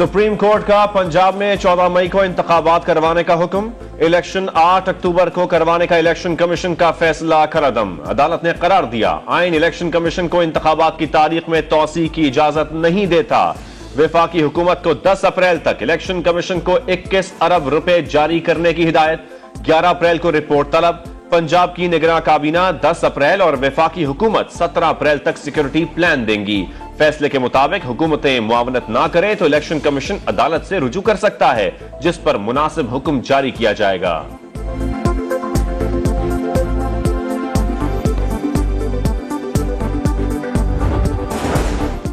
Supreme court का पंजाब में 14 मई को इंतखाबात करवाने का हुक्म। इलेक्शन 8 अक्टूबर को करवाने का इलेक्शन कमीशन का फैसला खरादम। अदालत ने करार दिया, आईन इलेक्शन कमीशन को इंतखाबात की तारीख में तौसी की इजाजत नहीं देता। वफाकी हुकूमत को 10 अप्रैल तक इलेक्शन कमीशन को 21 अरब रुपए जारी करने की हिदायत। 11 अप्रैल को रिपोर्ट तलब। पंजाब की निगरां काबीना 10 अप्रैल और वफाकी हुकूमत 17 अप्रैल तक सिक्योरिटी प्लान देंगी। फैसले के मुताबिक हुकूमतें मुआवनत ना करें तो इलेक्शन कमीशन अदालत से रुजू कर सकता है, जिस पर मुनासिब हुक्म जारी किया जाएगा।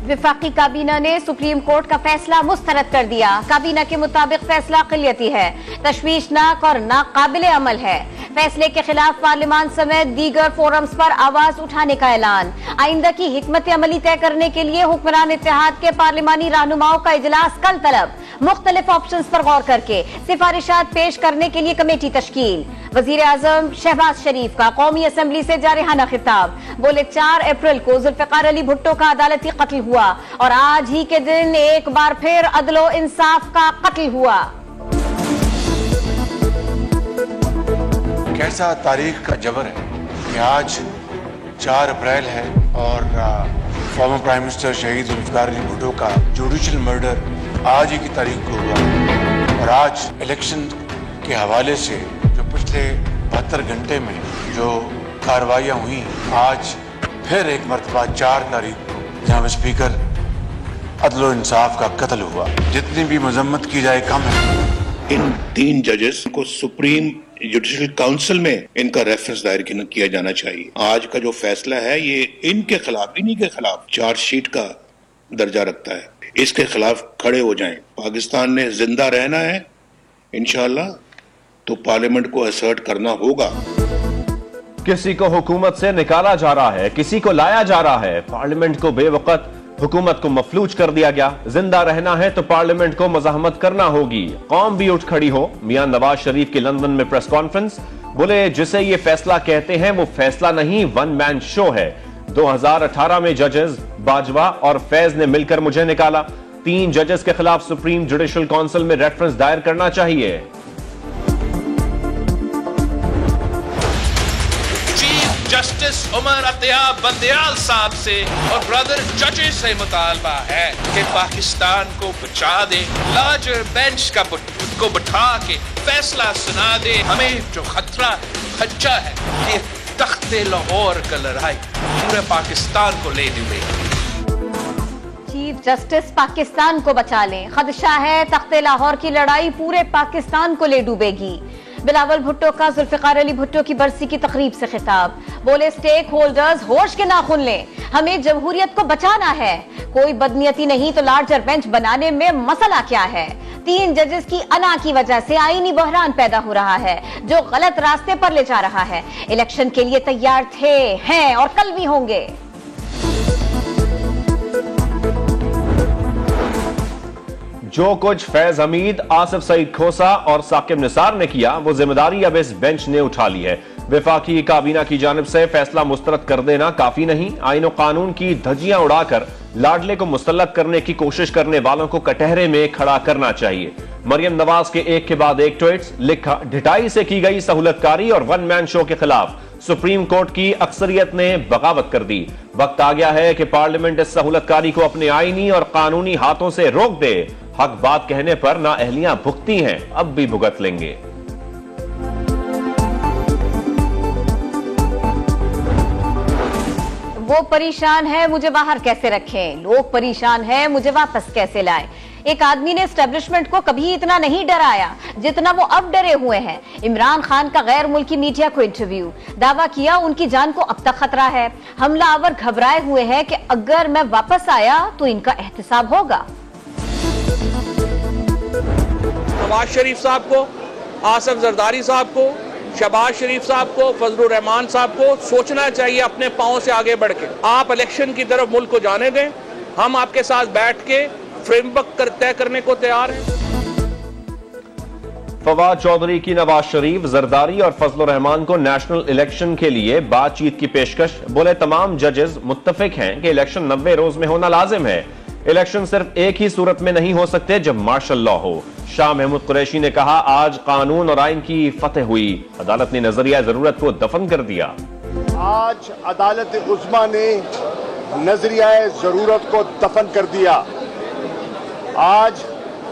वफाकी काबीना ने सुप्रीम कोर्ट का फैसला मुस्तरद कर दिया। काबीना के मुताबिक फैसला अक़लियती है, तशवीशनाक और नाकाबिले अमल है। फैसले के खिलाफ पार्लियामान समेत दीगर फोरम्स पर आवाज उठाने का ऐलान। आइंदा की हिकमत अमली तय करने के लिए हुक्मरान इत्तेहाद के पार्लिमानी रहनुमाओं का इजलास कल तलब। मुख्तलिफ ऑप्शन पर गौर करके सिफारिशात पेश करने के लिए कमेटी तश्कील। वजीर आजम शहबाज शरीफ का कौमी असम्बली से जारहाना खिताब। बोले 4 अप्रैल को जुल्फिकार अली भुट्टो का अदालती कत्ल हुआ और आज ही के दिन एक बार फिर अदलो इंसाफ का कत्ल हुआ। कैसा तारीख का जबर है कि आज 4 अप्रैल है और फॉर्मर प्राइम मिनिस्टर शहीद जुल्फिकार अली भुट्टो का जुडिशल मर्डर आज ही की तारीख को हुआ। और आज इलेक्शन के हवाले से जो पिछले 72 घंटे में जो कार्रवाइयाँ हुई, आज फिर एक मरतबा 4 तारीख को जनाब स्पीकर अदल इंसाफ का कत्ल हुआ। जितनी भी मजम्मत की जाए कम है। इन 3 जजेस को सुप्रीम जुडिशल काउंसिल में इनका रेफरेंस दायर किया जाना चाहिए। आज का जो फैसला है ये इनके खिलाफ, इन्हीं के खिलाफ चार्जशीट का दर्जा रखता है। इसके खिलाफ खड़े हो जाएं। पाकिस्तान ने जिंदा रहना है इंशाअल्लाह, तो पार्लियामेंट को असर्ट करना होगा। किसी को हुकूमत से निकाला जा रहा है, किसी को लाया जा रहा है। पार्लियामेंट को बेवकत, हुकूमत को मफलूज कर दिया गया। जिंदा रहना है तो पार्लियामेंट को मज़ाहमत करना होगी। कौम भी उठ खड़ी हो। मियां नवाज शरीफ की लंदन में प्रेस कॉन्फ्रेंस। बोले जिसे ये फैसला कहते हैं वो फैसला नहीं, वन मैन शो है। 2018 में जजेस बाजवा और फैज ने मिलकर मुझे निकाला। 3 जजेस के खिलाफ सुप्रीम जुडिशल काउंसिल में रेफरेंस दायर करना चाहिए। जस्टिस उमर अतियाब बंदयाल साहब से और ब्रदर जजेस से मुतालबा है कि पाकिस्तान को बचा दे, लार्जर बेंच को बिठा के फैसला सुना दे। हमें जो खदशा है कि तख्ते लाहौर का लड़ाई पूरे पाकिस्तान को ले डूबेगी। चीफ जस्टिस पाकिस्तान को बचा लें, खदशा है तख्ते लाहौर की लड़ाई पूरे पाकिस्तान को ले डूबेगी। बिलावल भुट्टो का जुल्फिकार अली भुट्टो की बरसी की तकरीब से खिताब। बोले स्टेक होल्डर्स होश के नाखून लें, हमें जमहूरियत को बचाना है। कोई बदनीयती नहीं तो लार्जर बेंच बनाने में मसला क्या है। 3 जजेस की अना की वजह से आईनी बहरान पैदा हो रहा है जो गलत रास्ते पर ले जा रहा है। इलेक्शन के लिए तैयार थे, हैं और कल भी होंगे। जो कुछ फैज हमीद, आसिफ सईद खोसा और साकिब निसार ने किया वो जिम्मेदारी अब इस बेंच ने उठा ली है। वफाकी काबीना की जानिब से फैसला मुस्तरद कर देना काफी नहीं। आईन और कानून की धज्जियां उड़ाकर लाडले को मुस्तलद करने की कोशिश करने वालों को कटहरे में खड़ा करना चाहिए। मरियम नवाज के एक के बाद एक ट्वीट्स लिखा, ढिठाई से की गई सहूलतकारी और वन मैन शो के खिलाफ सुप्रीम कोर्ट की अक्सरियत ने बगावत कर दी। वक्त आ गया है कि पार्लियामेंट इस सहूलतकारी को अपने आईनी और कानूनी हाथों से रोक दे। हक बात कहने पर ना अहलियां भुगती हैं, अब भी भुगत लेंगे। वो परेशान है, मुझे बाहर कैसे रखें। लोग परेशान है, मुझे वापस कैसे लाएं। एक आदमी ने एस्टेब्लिशमेंट को कभी इतना नहीं डराया जितना वो अब डरे हुए हैं। इमरान खान का गैर मुल्की मीडिया को इंटरव्यू, दावा किया उनकी जान को अब तक खतरा है। हमलावर घबराए हुए हैं कि अगर मैं वापस आया तो इनका एहतसाब होगा। नवाज शरीफ साहब को, आसिफ जरदारी साहब को, शहबाज शरीफ साहब को, फजलुर रहमान साहब को सोचना चाहिए अपने पांव से आगे बढ़ के। आप इलेक्शन की तरफ मुल्क को जाने दें, हम आपके साथ बैठ के फ्रेमवर्क तय करने को तैयार हैं। फवाद चौधरी की नवाज शरीफ, जरदारी और फजलुर रहमान को नेशनल इलेक्शन के लिए बातचीत की पेशकश। बोले तमाम जजेस मुत्तफिक हैं कि इलेक्शन 90 रोज में होना लाजिम है। इलेक्शन सिर्फ एक ही सूरत में नहीं हो सकते जब मार्शल लॉ हो। शाह महमूद कुरैशी ने कहा, आज कानून और आइन की फतेह हुई, अदालत ने नजरिया जरूरत को दफन कर दिया। आज अदालत उज़्मा ने नजरिया जरूरत को दफन कर दिया। आज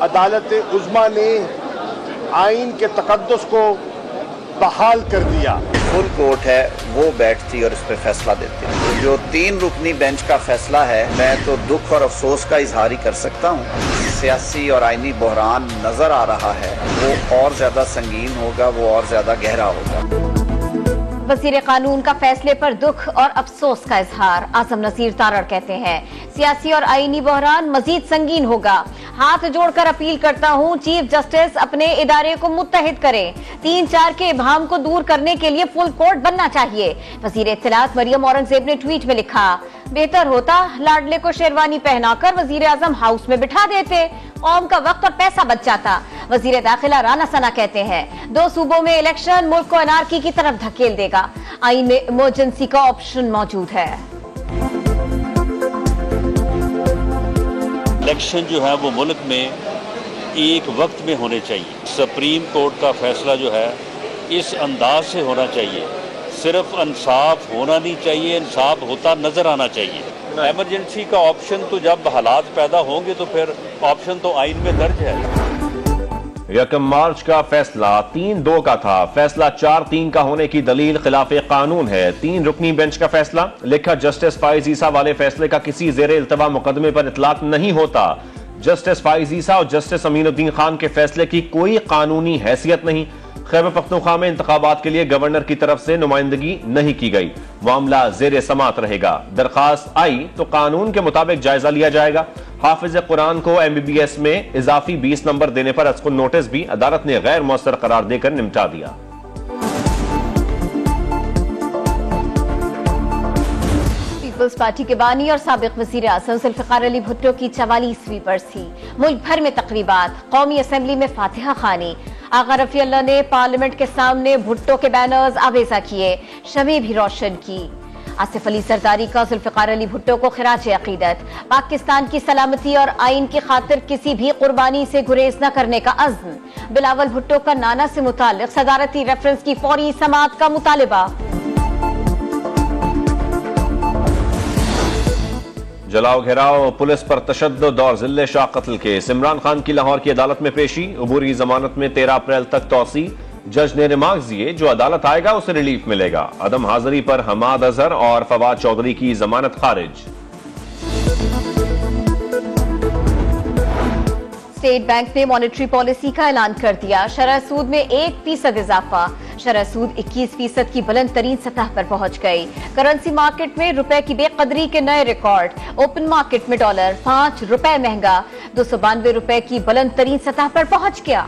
अदालत उज़्मा ने आइन के तकद्दुस को बहाल कर दिया। फुल कोर्ट है वो बैठती और इस पर फैसला देती है। जो 3 रुकनी बेंच का फैसला है, मैं तो दुख और अफसोस का इजहार ही कर सकता हूँ। सियासी और आइनी बहरान नजर आ रहा है, वो और ज्यादा संगीन होगा, वो और ज्यादा गहरा होगा। वजीर कानून का फैसले पर दुख और अफसोस का इजहार। आजम नसीर तारड़ कहते हैं, सियासी और आईनी बहरान मजीद संगीन होगा। हाथ जोड़कर अपील करता हूं, चीफ जस्टिस अपने इदारे को मुत्तहिद करें। 3-4 के इबाम को दूर करने के लिए फुल कोर्ट बनना चाहिए। वजीर इत्तलात मरियम औरंगजेब ने ट्वीट में लिखा, बेहतर होता लाडले को शेरवानी पहनाकर वजीर आजम हाउस में बिठा देते, कौम का वक्त और पैसा बच जाता। वजीर दाखिला राना सना कहते हैं, 2 सूबों में इलेक्शन मुल्क को अनारकी की तरफ धकेल देगा। आइन में इमरजेंसी का ऑप्शन मौजूद है। इलेक्शन जो है वो मुल्क में एक वक्त में होने चाहिए। सुप्रीम कोर्ट का फैसला जो है इस अंदाज से होना चाहिए, सिर्फ इंसाफ होना नहीं चाहिए, इंसाफ होता नजर आना चाहिए। इमरजेंसी का ऑप्शन तो जब हालात पैदा होंगे तो फिर ऑप्शन तो आइन में दर्ज है। 1 मार्च का फैसला 3-2 का था। फैसला 4-3 का होने की दलील खिलाफे कानून है। 3 रुकनी बेंच का फैसला। लिखा, जस्टिस फाइज ईसा वाले फैसले का किसी जेरे इल्तवा मुकदमे पर इतलाक नहीं होता। जस्टिस फाइज ईसा और जस्टिस अमीनुद्दीन खान के फैसले की कोई कानूनी हैसियत नहीं। खैबर पख्तूनख्वा में इंतखाबात के लिए गवर्नर की तरफ से नुमाइंदगी नहीं की गई। मामला जेर समात रहेगा। दरखास्त आई तो कानून के मुताबिक जायजा लिया जाएगा। हाफिज कुरान को MBBS में इजाफी 20 नंबर देने पर उसको नोटिस भी अदालत ने गैर मौसर करार देकर निपटा दिया। पीपल्स पार्टी के बानी और साबिक वजीर आजम जुल्फिकार अली भुट्टो की 44वीं बरसी। मुल्क भर में तकरीबात। कौमी असम्बली में फातिहा खानी। आगा रफी अल्लाह ने पार्लियामेंट के सामने भुट्टो के बैनर्स आवेजा किए, शमें भी रोशन की। आसिफ अली सरदारी का जुल्फिकार अली भुट्टो को खिराज अकीदत। पाकिस्तान की सलामती और आइन की खातिर किसी भी कुर्बानी से गुरेज न करने का अज़्म। बिलावल भुट्टो का नाना से मुताल्लिक सदारती रेफरेंस की फौरी समाअत का मुतालिबा। जलाओ घेराव, पुलिस पर तशद्दुद और जिल्ले शाह कत्ल केस। इमरान खान की लाहौर की अदालत में पेशी। अबूरी जमानत में 13 अप्रैल तक तौसी। जज ने रिमार्क्स दिए, जो अदालत आएगा उसे रिलीफ मिलेगा। अदम हाजिरी पर हमाद अजहर और फवाद चौधरी की जमानत खारिज। स्टेट बैंक ने मॉनेटरी पॉलिसी का ऐलान कर दिया। शरह सूद में 1% इजाफा। शरह सूद 21% की बुलंद तरीन सतह पर पहुंच गई। करेंसी मार्केट में रुपए की बेकदरी के नए रिकॉर्ड। ओपन मार्केट में डॉलर 5 रुपए महंगा, 292 रुपए की बुलंद तरीन सतह पर पहुंच गया।